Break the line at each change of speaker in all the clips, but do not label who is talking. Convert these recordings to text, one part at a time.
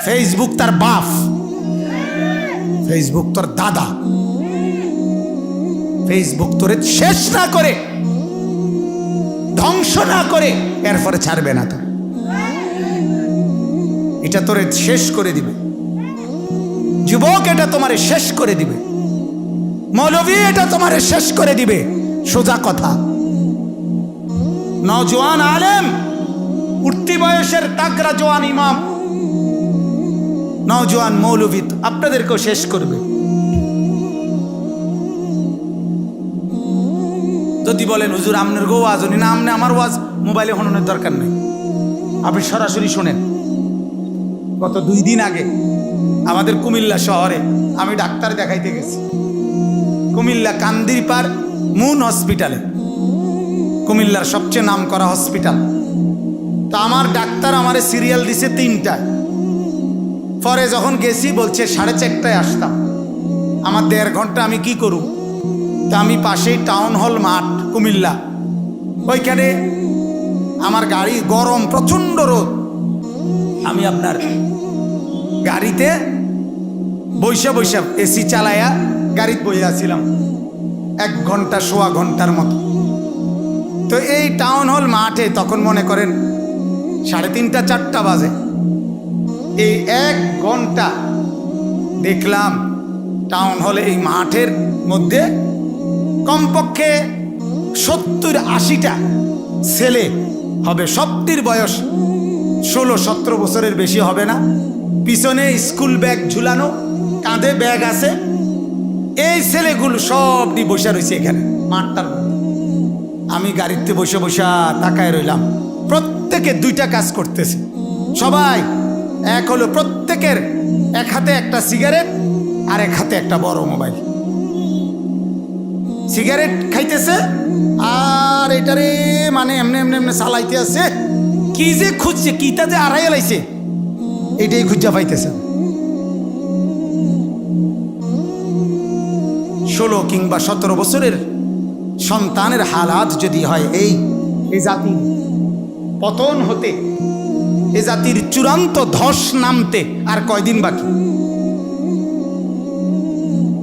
Facebook তার বাপ, Facebook তোর দাদা। ফেসবুক তোরে শেষ না করে, ধ্বংস না করে এরপরে ছাড়বে না। তো এটা তোরে শেষ করে দিবে। যুবক, এটা তোমারে শেষ করে দিবে। মৌলভী, এটা তোমারে শেষ করে দিবে। সোজা কথা। নওজোয়ান আলেম, উঠতি বয়সের তাগড়া জওয়ান ইমাম, নওজোয়ান মৌলভী আপনাদেরকেও শেষ করবে। যদি বলেন হুজুর আপনার গো ওয়াজ না, আমনে আমার ওয়াজ মোবাইলে শোনানোর দরকার নেই, আপনি সরাসরি শোনেন। গত 2 দিন আগে আমাদের কুমিল্লা শহরে আমি ডাক্তার দেখাইতে গেছি। কুমিল্লা কান্দিরপাড় মুন হসপিটালে, কুমিল্লার সবচেয়ে নাম করা হসপিটাল। তো আমার ডাক্তার আমারে সিরিয়াল দিছে 3টায়। পরে যখন গেছি বলছে 4:30টায় আসতাম। আমার 1.5 ঘন্টা আমি কি করব? তা আমি পাশেই টাউন হল মাঠ কুমিল্লা, ওইখানে আমার গাড়ি গরম, প্রচণ্ড রোদ। আমি আপনার গাড়িতে বৈশা এসি চালায়া গাড়িতে বইয়াছিলাম 1 ঘন্টা, সোয়া ঘন্টার মতো। তো এই টাউন হল মাঠে তখন মনে করেন 3:30 4টা বাজে। এই 1 ঘন্টা দেখলাম টাউন হলে এই মাঠের মধ্যে কমপক্ষে 70-80টা ছেলে হবে। সবটির বয়স 16-17 বছরের বেশি হবে না। পিছনে স্কুল ব্যাগ ঝুলানো, কাঁধে ব্যাগ আছে। এই ছেলেগুলো সবটি বসে রয়েছে এখানে মাঠটার মধ্যে। আমি গাড়িতে বসে তাকায় রইলাম। প্রত্যেকে 2টা কাজ করতেছে। সবাই এক হলো, প্রত্যেকের এক হাতে একটা সিগারেট আর এক হাতে একটা বড় মোবাইল। সিগারেট খাইতেছে আর এটারে মানে এমনি চালাইতে আছে। কি যে খুঁজছে, কিটা যে আড়াই লাইছে, এটাই খুঁজা পাইতেছে। 16 কিংবা 17 বছরের সন্তানের হালাত যদি হয়, এই জাতির পতন হতে, এ জাতির চূড়ান্ত ধস নামতে আর কয়দিন বাকি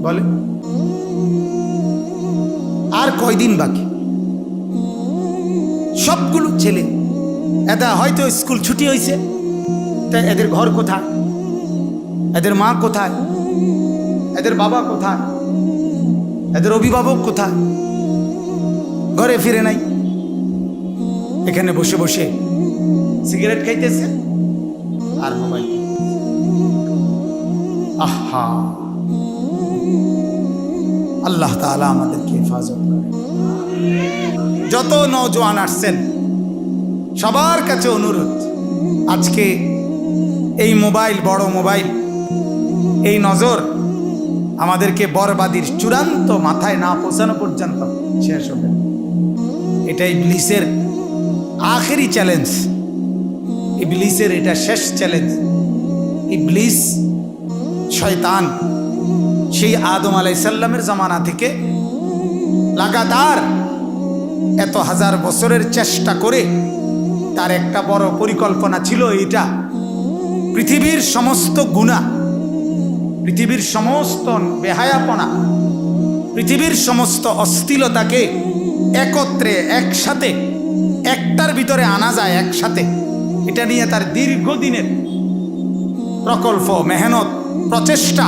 বলে? আর কয়দিন বাকি? সবগুলো ছেলে, এদা হয়তো স্কুল ছুটি হয়েছে, তাই এদের ঘর কোথায়? এদের মা কোথায়? এদের বাবা কোথায়? এদের অভিভাবক কোথায়? ঘরে ফিরে নাই। এখানে বসে সিগারেট খাইতেছে আর মোবাইল। আহা, আল্লাহ তাআলা আমাদেরকে হেফাজত করে। যত নওজোয়ান আসছেন সবার কাছে অনুরোধ, আজকে এই মোবাইল, বড় মোবাইল, এই নজর আমাদেরকে বরবাদির চূড়ান্ত মাথায় না পৌঁছানো পর্যন্ত শেষ হবে। এটাই ইবলিসের আখেরি চ্যালেঞ্জ, ইবলিসের এটা শেষ চ্যালেঞ্জ। ইবলিস শয়তান সেই আদম আলাইহিস সালামের জামানা থেকে লাগাতার এত হাজার বছরের চেষ্টা করে তার একটা বড় পরিকল্পনা ছিল, এটা পৃথিবীর সমস্ত গুনাহ, পৃথিবীর সমস্ত বেহায়াপনা, পৃথিবীর সমস্ত অশ্লীলতাকে একত্রে একসাথে একটার ভিতরে আনা যায় একসাথে। এটা নিয়ে তার দীর্ঘদিনের প্রকল্প, মেহনত, প্রচেষ্টা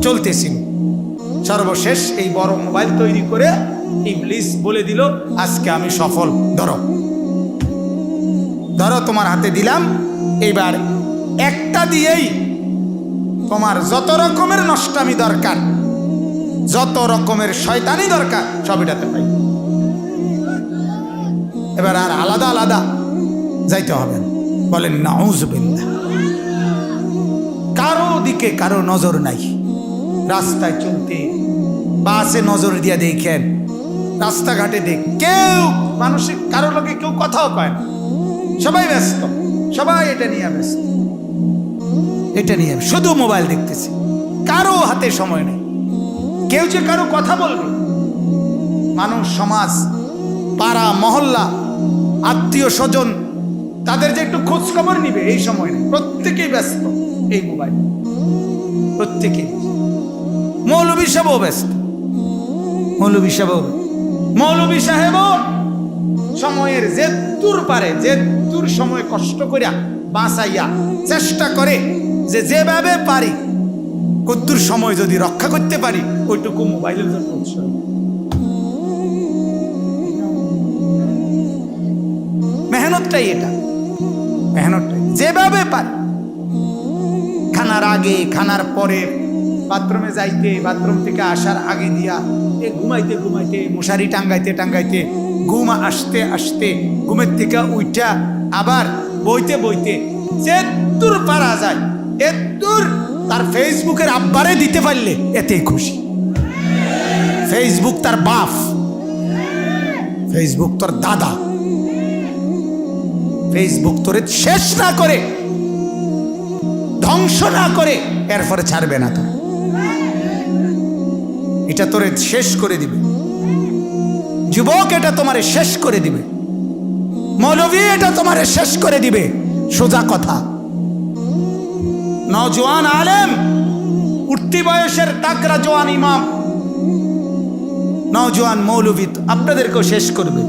চলতেছিল। সর্বশেষ এই বড় মোবাইল তৈরি করে ইবলিস বলে দিল, আজকে আমি সফল। ধরো তোমার হাতে দিলাম, এইবার একটা দিয়েই তোমার যত রকমের নষ্টামি দরকার, যত রকমের শয়তানি দরকার, সব এটাতে পাই। এবার আর আলাদা আলাদা যাইতে হবে না। বলেন নাউজুবিল্লাহ। কারো দিকে কারো নজর নাই। রাস্তায় চলতে, বাসে নজর দিয়া দেখেন, রাস্তাঘাটে দেখ, কেউ মানুষের কারো লোকে কেউ কথাও পায় না। সবাই ব্যস্ত, সবাই এটা নিয়ে ব্যস্ত, এটা নিয়ে শুধু মোবাইল দেখতেছে। কারো হাতে সময় নেই, কেউ যে কারো কথা বলবে। মানুষ, সমাজ, পাড়া, মহল্লা, আত্মীয় স্বজন, তাদের যে একটু খোঁজ খবর নিবে, এই সময় নেই। প্রত্যেকেই ব্যস্ত। এই মোবাইল প্রত্যেকে। মৌলভী সাহেবও ব্যস্ত, মৌলভী সাহেবও সময়ের যেতুর পারে যেতুর সময় কষ্ট করিয়া বাঁচাইয়া চেষ্টা করে যে যেভাবে পারি কদ্দুর সময় যদি রক্ষা করতে পারি ওইটুকু মোবাইলের জন্য উৎসর্গ। মেহনতটাই এটা, মেহনতটাই যেভাবে পারি। খানার আগে খানার পরে বাথরুমে যাইতে, বাথরুম থেকে আসার আগে দিয়া ঘুমাইতে ঘুমাইতে মশারি টাঙ্গাইতে টাঙ্গাইতে ঘুম আসতে আসতে ঘুমের থেকে উঠা আবার বইতে বইতে যেদূর পারা যায় এদূর তার ফেসবুকের আব্বারে দিতে পারলে এতেই খুশি। ফেসবুক তার বাপ, ফেসবুক তোর দাদা, ফেসবুক তোরে শেষ না করে ধ্বংস না করে এরপরে ছাড়বে না। তো এটা তোরে শেষ করে দিবে যুবক, এটা তোমারে শেষ করে দিবে মৌলভী, এটা তোমারে শেষ করে দিবে। সোজা কথা, নওজোয়ান আলেম, উঠতি বয়সের তাকরা জোয়ান ইমাম, নওজোয়ান মৌলভী আপনাদেরকেও শেষ করবে।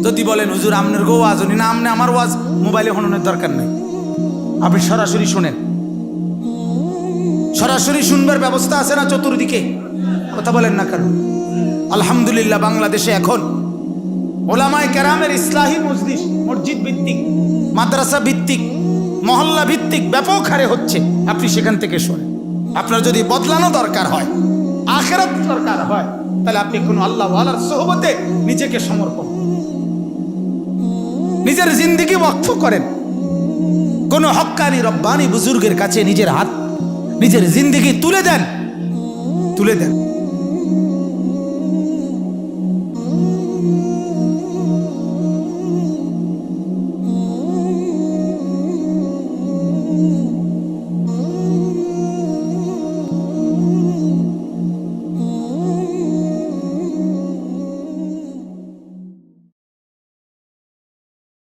যদি বলেন হুজুর আপনার গো ওয়াজ না, আমনে আমার ওয়াজ মোবাইলে হননের দরকার নেই, আপনি সরাসরি শোনেন। সরাসরি শুনবার ব্যবস্থা আছে না চতুর্দিকে? কথা বলেন না কেন? আলহামদুলিল্লাহ বাংলাদেশে এখন ওলামায়ে কেরামের ইসলাহি মসজিদ ভিত্তিক, মাদ্রাসা ভিত্তিক, মহল্লা ভিত্তিক ব্যাপক হারে হচ্ছে। আপনি সেখান থেকে শোনেন। আপনার যদি বদলানো দরকার হয়, আখিরাত দরকার হয়, তাহলে আপনি কোনো আল্লাহ ওয়ালার সোহবতে নিজেকে সমর্পণ, নিজের জিন্দেগি ওয়াকফ করেন। কোন হক্কানি রব্বানি বুজুর্গের কাছে নিজের হাত, নিজের জিন্দেগি তুলে দেন।